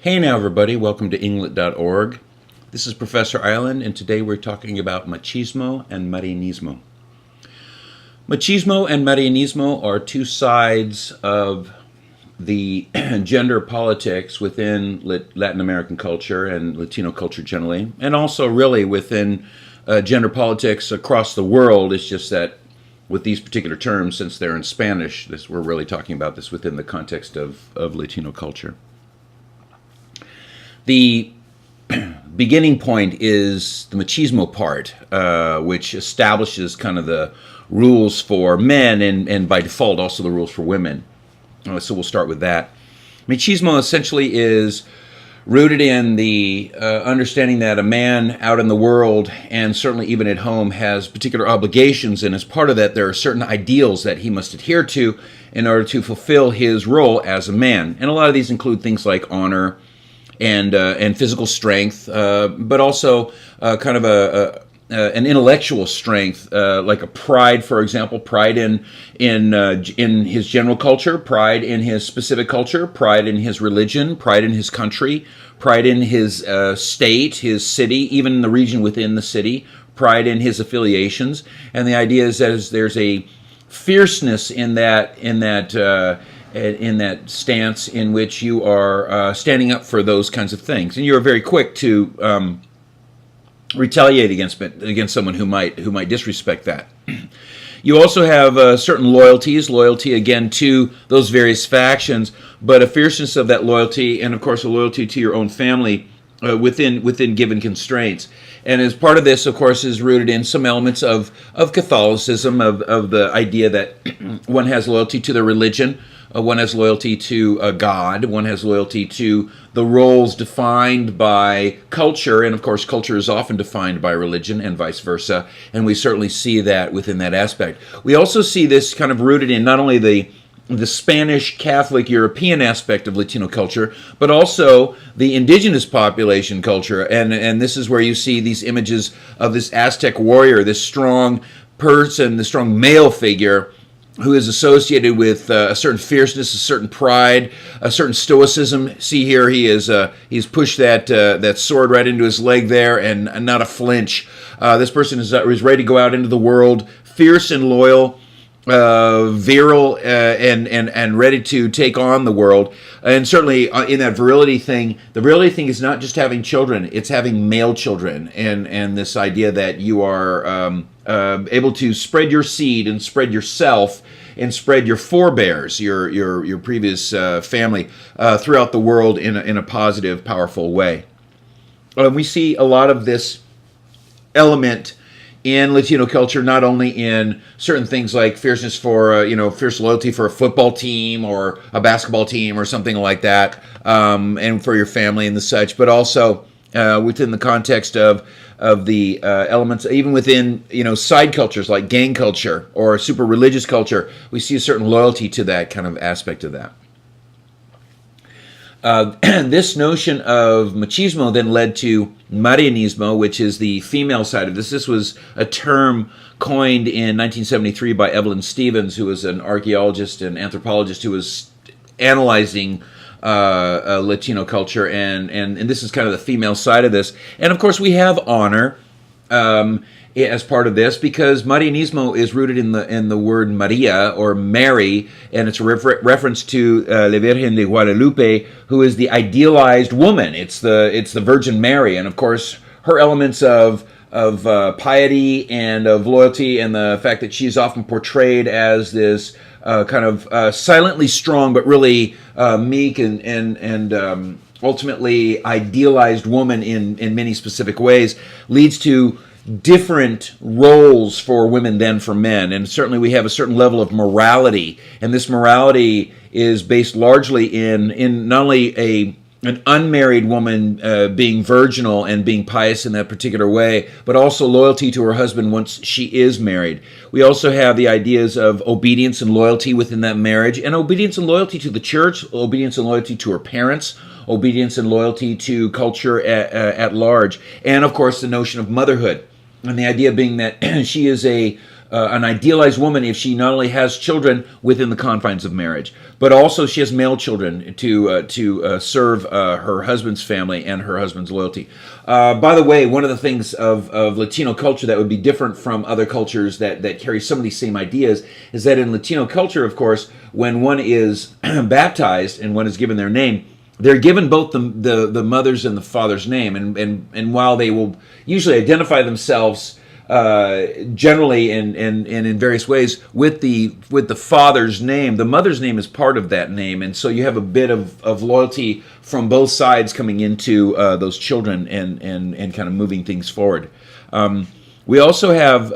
Hey now everybody, welcome to Englet.org. This is Professor Island, and today we're talking about Machismo and Marianismo. Machismo and Marianismo are two sides of the gender politics within Latin American culture and Latino culture generally, and also really within gender politics across the world. It's just that with these particular terms, since they're in Spanish, we're really talking about this within the context of Latino culture. The beginning point is the machismo part, which establishes kind of the rules for men and by default also the rules for women. So we'll start with that. Machismo essentially is rooted in the understanding that a man out in the world and certainly even at home has particular obligations, and as part of that there are certain ideals that he must adhere to in order to fulfill his role as a man. And a lot of these include things like honor and physical strength, but also kind of an intellectual strength, like a pride, for example, pride in his general culture, pride in his specific culture, pride in his religion, pride in his country, pride in his state, his city, even the region within the city, pride in his affiliations. And the idea is that there's a fierceness in that stance in which you are standing up for those kinds of things, and you're very quick to retaliate against someone who might disrespect that. You also have certain loyalty again to those various factions, but a fierceness of that loyalty, and of course a loyalty to your own family within given constraints. And as part of this, of course, is rooted in some elements of Catholicism, of the idea that one has loyalty to their religion, one has loyalty to God, one has loyalty to the roles defined by culture, and of course culture is often defined by religion and vice versa, and we certainly see that within that aspect. We also see this kind of rooted in not only the Spanish Catholic European aspect of Latino culture, but also the indigenous population culture, and this is where you see these images of this Aztec warrior, this strong person, the strong male figure, who is associated with a certain fierceness, a certain pride, a certain stoicism. See here, he's pushed that sword right into his leg there, and not a flinch. This person is ready to go out into the world, fierce and loyal, virile, and ready to take on the world. And certainly in that virility thing, the virility thing is not just having children; it's having male children, and this idea that you are able to spread your seed and spread yourself and spread your forebears, your previous family throughout the world in a positive, powerful way. We see a lot of this element in Latino culture, not only in certain things like fierceness for, fierce loyalty for a football team or a basketball team or something like that, and for your family and the such, but also within the context of the elements, even within side cultures like gang culture or super religious culture, we see a certain loyalty to that kind of aspect of that. This notion of machismo then led to Marianismo, which is the female side of this. This was a term coined in 1973 by Evelyn Stevens, who was an archaeologist and anthropologist who was analyzing Latino culture, and this is kind of the female side of this. And of course we have honor as part of this, because Marianismo is rooted in the word Maria or Mary, and it's a reference to La Virgen de Guadalupe, who is the idealized woman. It's the Virgin Mary, and of course her elements of piety and of loyalty, and the fact that she's often portrayed as this kind of silently strong but really meek and ultimately idealized woman in many specific ways, leads to different roles for women than for men. And certainly we have a certain level of morality, and this morality is based largely in not only an unmarried woman being virginal and being pious in that particular way, but also loyalty to her husband once she is married. We also have the ideas of obedience and loyalty within that marriage, and obedience and loyalty to the church, obedience and loyalty to her parents, obedience and loyalty to culture at large, and of course the notion of motherhood. And the idea being that she is a an idealized woman if she not only has children within the confines of marriage, but also she has male children to serve her husband's family and her husband's loyalty. By the way, one of the things of Latino culture that would be different from other cultures that carry some of these same ideas is that in Latino culture, of course, when one is baptized and one is given their name, they're given both the mother's and the father's name, and while they will usually identify themselves generally and in various ways with the father's name, the mother's name is part of that name, and so you have a bit of loyalty from both sides coming into those children and kind of moving things forward. We also have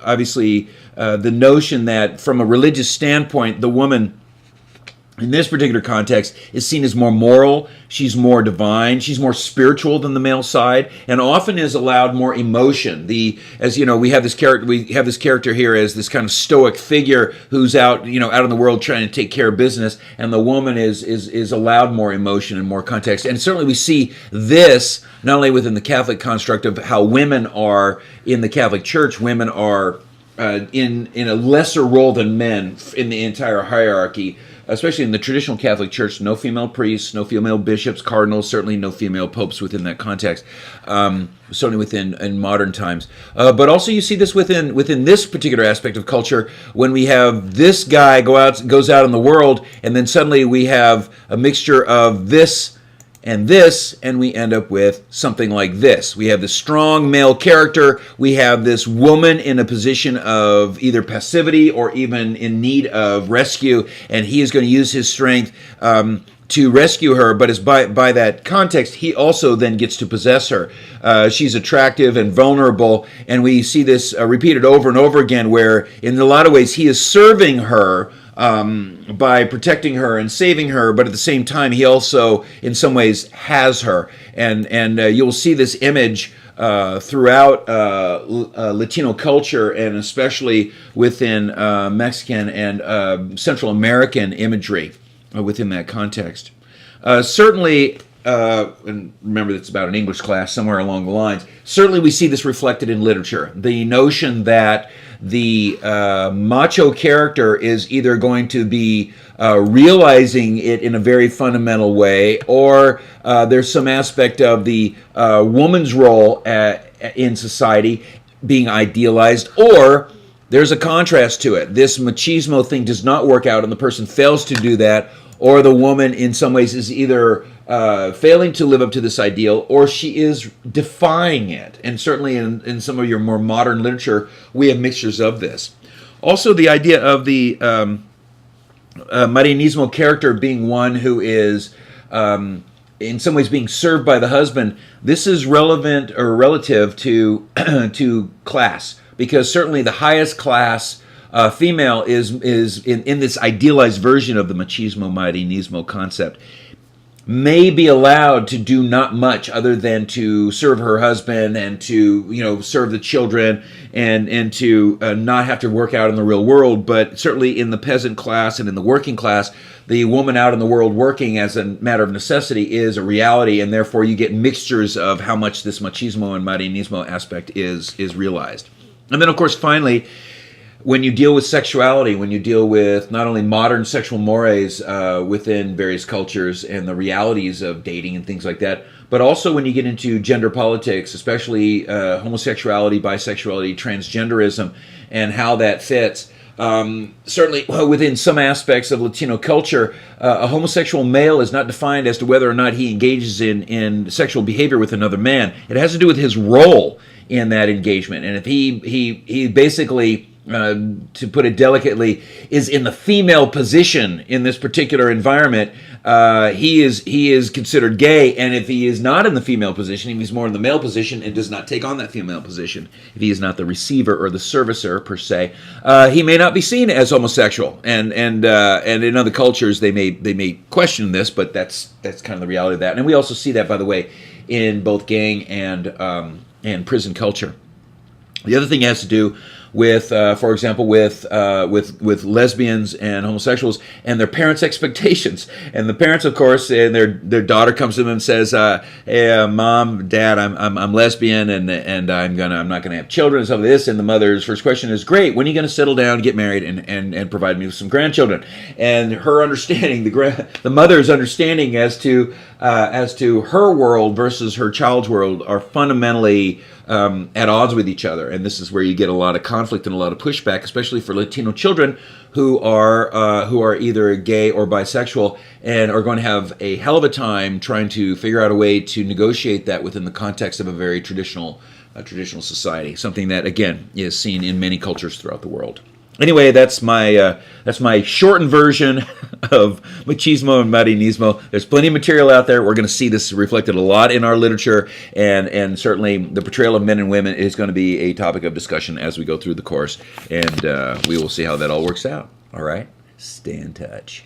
obviously the notion that from a religious standpoint, the woman in this particular context is seen as more moral, she's more divine, she's more spiritual than the male side, and often is allowed more emotion. As you know, we have this character here as this kind of stoic figure who's out in the world trying to take care of business, and the woman is allowed more emotion and more context. And certainly we see this not only within the Catholic construct of how women are in the Catholic Church, women are in a lesser role than men in the entire hierarchy. Especially in the traditional Catholic Church, no female priests, no female bishops, cardinals, certainly no female popes within that context, certainly in modern times. But also you see this within this particular aspect of culture when we have this guy goes out in the world, and then suddenly we have a mixture of this, and we end up with something like this. We have the strong male character, we have this woman in a position of either passivity or even in need of rescue, and he is going to use his strength to rescue her, but as by that context, he also then gets to possess her. She's attractive and vulnerable, and we see this repeated over and over again, where in a lot of ways he is serving her by protecting her and saving her, but at the same time he also in some ways has her, and you'll see this image throughout Latino culture, and especially within Mexican and Central American imagery within that context. Certainly, and remember that's about an English class somewhere along the lines, certainly we see this reflected in literature. The notion that the macho character is either going to be realizing it in a very fundamental way, or there's some aspect of the woman's role in society being idealized, or there's a contrast to it. This machismo thing does not work out and the person fails to do that, or the woman in some ways is either failing to live up to this ideal, or she is defying it. And certainly in some of your more modern literature, we have mixtures of this. Also, the idea of the Marianismo character being one who is in some ways being served by the husband, this is relevant or relative to to class, because certainly the highest class female is in this idealized version of the machismo marianismo concept, may be allowed to do not much other than to serve her husband and to serve the children and to not have to work out in the real world. But certainly in the peasant class and in the working class, the woman out in the world working as a matter of necessity is a reality, and therefore you get mixtures of how much this machismo and marianismo aspect is realized. And then of course finally, when you deal with sexuality, when you deal with not only modern sexual mores within various cultures and the realities of dating and things like that, but also when you get into gender politics, especially homosexuality, bisexuality, transgenderism, and how that fits. Certainly within some aspects of Latino culture, a homosexual male is not defined as to whether or not he engages in sexual behavior with another man. It has to do with his role in that engagement. And if he basically, to put it delicately, is in the female position in this particular environment, he is considered gay. And if he is not in the female position, if he's more in the male position and does not take on that female position, if he is not the receiver or the servicer per se, he may not be seen as homosexual. And in other cultures they may question this, but that's kind of the reality of that. And we also see that, by the way, in both gang and prison culture. The other thing has to do with, for example, with lesbians and homosexuals and their parents' expectations. And the parents, of course, and their daughter comes to them and says, "Hey, Mom, Dad, I'm lesbian, and I'm not gonna have children and stuff like this." And the mother's first question is, "Great, when are you gonna settle down, get married, and provide me with some grandchildren?" And her understanding, the mother's understanding as to her world versus her child's world are fundamentally at odds with each other, and this is where you get a lot of conflict and a lot of pushback, especially for Latino children who are either gay or bisexual, and are going to have a hell of a time trying to figure out a way to negotiate that within the context of a very traditional society. Something that, again, is seen in many cultures throughout the world. Anyway, that's my shortened version of Machismo and Marianismo. There's plenty of material out there. We're going to see this reflected a lot in our literature, and certainly the portrayal of men and women is going to be a topic of discussion as we go through the course, and we will see how that all works out. All right? Stay in touch.